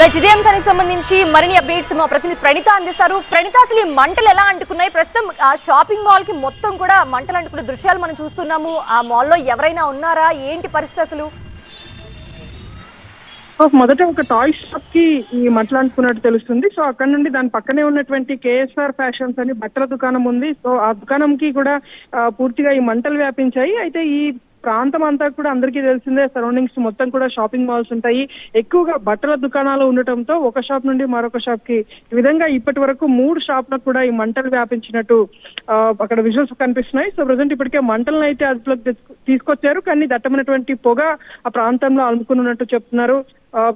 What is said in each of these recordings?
ఇదే అంశానికి సంబంధించి మరిన్ని అప్డేట్స్ మా ప్రతినిధి ప్రణిత అందిస్తారు. ప్రణిత, అసలు ఈ మంటలు ఎలా అంటుకున్నాయి? ప్రస్తుతం ఆ షాపింగ్ మాల్ కి మొత్తం కూడా మంటలు అంటుకునే దృశ్యాలు మనం చూస్తున్నాము. ఆ మాల్లో ఎవరైనా ఉన్నారా? ఏంటి పరిస్థితి అసలు? మొదట ఒక టాయ్ షాప్ కి ఈ మంటలు అంటుకున్నట్టు తెలుస్తుంది. సో అక్కడ నుండి దాని పక్కనే ఉన్నటువంటి కేఎస్ఆర్ ఫ్యాషన్స్ అని బట్టల దుకాణం ఉంది. సో ఆ దుకాణంకి కూడా పూర్తిగా ఈ మంటలు వ్యాపించాయి. అయితే ఈ ప్రాంతం అంతా కూడా అందరికీ తెలిసిందే, సరౌండింగ్స్ మొత్తం కూడా షాపింగ్ మాల్స్ ఉంటాయి. ఎక్కువగా బట్టల దుకాణాలు ఉండటంతో ఒక షాప్ నుండి మరొక షాప్ కి ఈ విధంగా ఇప్పటి వరకు 3 షాప్లకు కూడా ఈ మంటలు వ్యాపించినట్టు అక్కడ విజువల్స్ కనిపిస్తున్నాయి. సో ప్రజెంట్ ఇప్పటికే మంటలను అయితే అదుపులోకి తీసుకొచ్చారు, కానీ దట్టమైనటువంటి పొగ ఆ ప్రాంతంలో అలుముకున్నట్టు చెప్తున్నారు.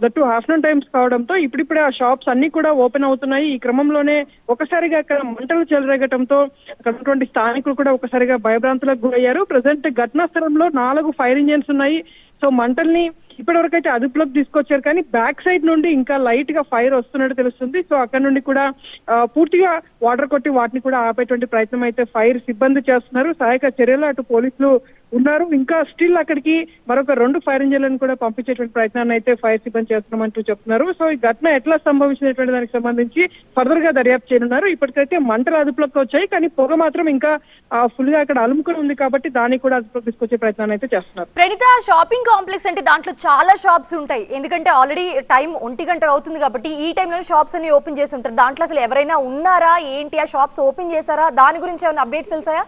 దట్టు ఆఫ్టర్నూన్ టైమ్స్ కావడంతో ఇప్పుడిప్పుడే ఆ షాప్స్ అన్ని కూడా ఓపెన్ అవుతున్నాయి. ఈ క్రమంలోనే ఒకసారిగా అక్కడ మంటలు చెలరేగటంతో అక్కడ ఉన్నటువంటి స్థానికులు కూడా ఒకసారిగా భయభ్రాంతులకు గురయ్యారు. ప్రజెంట్ ఘటనా స్థలంలో 4 ఫైర్ ఇంజిన్స్ ఉన్నాయి. సో మంటల్ని ఇప్పటివరకు అయితే అదుపులోకి తీసుకొచ్చారు, కానీ బ్యాక్ సైడ్ నుండి ఇంకా లైట్ గా ఫైర్ వస్తున్నట్టు తెలుస్తుంది. సో అక్కడ నుండి కూడా పూర్తిగా వాటర్ కొట్టి వాటిని కూడా ఆపేటువంటి ప్రయత్నం అయితే ఫైర్ సిబ్బంది చేస్తున్నారు. సహాయక చర్యలు అటు పోలీసులు ఉన్నారు. ఇంకా స్టిల్ అక్కడికి మరొక 2 ఫైర్ ఇంజిన్లను కూడా పంపించేటువంటి ప్రయత్నాన్ని అయితే ఫైర్ సిబ్బంది చేస్తున్నామంటూ చెప్తున్నారు. సో ఈ ఘటన ఎట్లా సంభవించినటువంటి దానికి సంబంధించి ఫర్దర్ గా దర్యాప్తు చేయనున్నారు. ఇప్పటికైతే మంటలు అదుపులోకి వచ్చాయి, కానీ పొగ మాత్రం ఇంకా ఫుల్ గా అక్కడ అలుముకుని ఉంది కాబట్టి దాన్ని కూడా అదుపులోకి తీసుకొచ్చే ప్రయత్నాన్ని అయితే చేస్తున్నారు. ప్రణిత, షాపింగ్ కాంప్లెక్స్ అంటే దాంట్లో చాలా షాప్స్ ఉంటాయి. ఎందుకంటే ఆల్రెడీ టైం 1 గంట అవుతుంది కాబట్టి ఈ టైంలో షాప్స్ అన్ని ఓపెన్ చేసి ఉంటారు. దాంట్లో అసలు ఎవరైనా ఉన్నారా ఏంటి? ఆ షాప్స్ ఓపెన్ చేశారా? దాని గురించి ఏమైనా అప్డేట్స్ తెలుసాయా?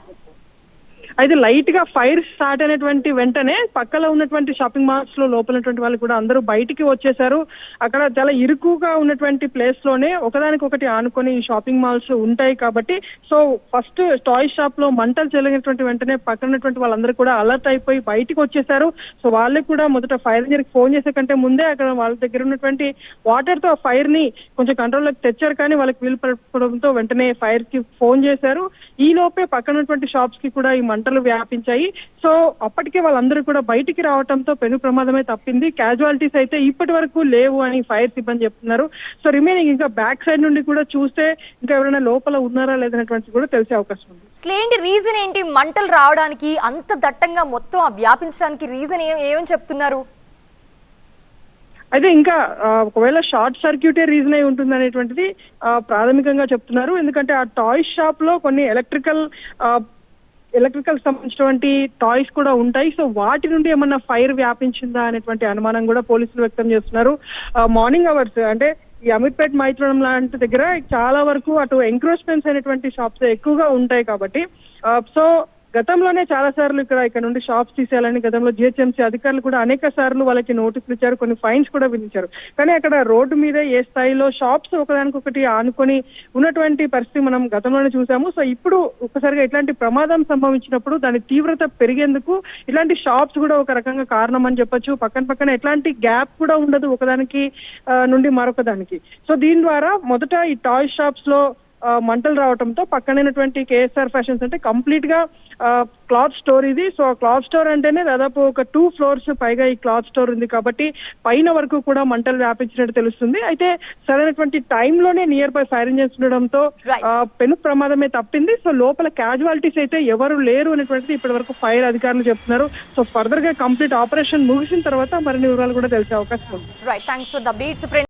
అయితే లైట్ గా ఫైర్ స్టార్ట్ అయినటువంటి వెంటనే పక్కలో ఉన్నటువంటి షాపింగ్ మాల్స్ లో లోపల ఉన్నటువంటి వాళ్ళు కూడా అందరూ బయటికి వచ్చేసారు. అక్కడ చాలా ఇరుకుగా ఉన్నటువంటి ప్లేస్ లోనే ఒకదానికొకటి ఆనుకొని షాపింగ్ మాల్స్ ఉంటాయి కాబట్టి సో ఫస్ట్ టాయ్ షాప్ లో మంటలు చెలిగినటువంటి వెంటనే పక్కన ఉన్నటువంటి వాళ్ళందరూ కూడా అలర్ట్ అయిపోయి బయటికి వచ్చేసారు. సో వాళ్ళకి కూడా మొదట ఫైర్ ఇంజిన్ కి ఫోన్ చేసే కంటే ముందే అక్కడ వాళ్ళ దగ్గర ఉన్నటువంటి వాటర్ తో ఫైర్ ని కొంచెం కంట్రోల్ లోకి తెచ్చారు, కానీ వాళ్ళకి వీలు పడకపోవడంతో వెంటనే ఫైర్ కి ఫోన్ చేశారు. ఈ లోపే పక్కన ఉన్నటువంటి షాప్స్ కి కూడా ఈ మంటలు వ్యాపించాయి. సో అప్పటికే వాళ్ళందరూ కూడా బయటికి రావడంతో పెను ప్రమాదమే తప్పింది. క్యాజువాలిటీస్ అయితే ఇప్పటి వరకు లేవు అని ఫైర్ సిబ్బంది చెప్తున్నారు. సో రిమైనింగ్ ఇంకా బ్యాక్ సైడ్ నుండి కూడా చూస్తే ఇంకా ఎవరైనా లోపల ఉన్నారా లేదనేటువంటి కూడా తెలిసే అవకాశం ఉంది. అసలు ఏంటి రీజన్ ఏంటి మంటలు రావడానికి, అంత దట్టంగా మొత్తం వ్యాపించడానికి రీజన్ ఏమని చెప్తున్నారు? అయితే ఇంకా ఒకవేళ షార్ట్ సర్క్యూటే రీజన్ అయి ఉంటుంది అనేటువంటిది ప్రాథమికంగా చెప్తున్నారు. ఎందుకంటే ఆ టాయ్ షాప్ లో కొన్ని ఎలక్ట్రికల్ సంబంధించినటువంటి టాయ్స్ కూడా ఉంటాయి. సో వాటి నుండి ఏమన్నా ఫైర్ వ్యాపించిందా అనేటువంటి అనుమానం కూడా పోలీసులు వ్యక్తం చేస్తున్నారు. మార్నింగ్ అవర్స్ అంటే ఈ అమీర్పేట్ మైత్రం లాంటి దగ్గర చాలా వరకు అటు ఎంక్రోచ్మెంట్స్ అయినటువంటి షాప్స్ ఎక్కువగా ఉంటాయి కాబట్టి సో గతంలోనే చాలా సార్లు ఇక్కడ నుండి షాప్స్ తీసేయాలని గతంలో జిహెచ్ఎంసీ అధికారులు కూడా అనేక సార్లు వాళ్ళకి నోటీసులు ఇచ్చారు, కొన్ని ఫైన్స్ కూడా విధించారు. కానీ అక్కడ రోడ్డు మీద ఏ స్థాయిలో షాప్స్ ఒకదానికొకటి ఆనుకొని ఉన్నటువంటి పరిస్థితి మనం గతంలోనే చూసాము. సో ఇప్పుడు ఒక్కసారిగా ఇట్లాంటి ప్రమాదం సంభవించినప్పుడు దాని తీవ్రత పెరిగేందుకు ఇలాంటి షాప్స్ కూడా ఒక రకంగా కారణం అని చెప్పొచ్చు. పక్కన ఎట్లాంటి గ్యాప్ కూడా ఉండదు ఒకదానికి నుండి మరొక దానికి. సో దీని ద్వారా మొదట ఈ టాయ్ షాప్స్ లో మంటలు రావడంతో పక్కనైనటువంటి కేఎస్ఆర్ ఫ్యాషన్స్ అంటే కంప్లీట్ గా క్లాత్ స్టోర్ ఇది. సో క్లాత్ స్టోర్ అంటేనే దాదాపు ఒక 2 ఫ్లోర్స్ పైగా ఈ క్లాత్ స్టోర్ ఉంది కాబట్టి పైన వరకు కూడా మంటలు వ్యాపించినట్టు తెలుస్తుంది. అయితే సరైనటువంటి టైంలోనే నియర్ బై ఫైర్ ఇంజిన్స్ ఉండడంతో పెను ప్రమాదమే తప్పింది. సో లోపల క్యాజువాలిటీస్ అయితే ఎవరు లేరు అనేటువంటిది ఇప్పటి వరకు ఫైర్ అధికారులు చెప్తున్నారు. సో ఫర్దర్ గా కంప్లీట్ ఆపరేషన్ ముగిసిన తర్వాత మరిన్ని వివరాలు కూడా తెలిసే అవకాశం ఉంది. Right, thanks for the updates.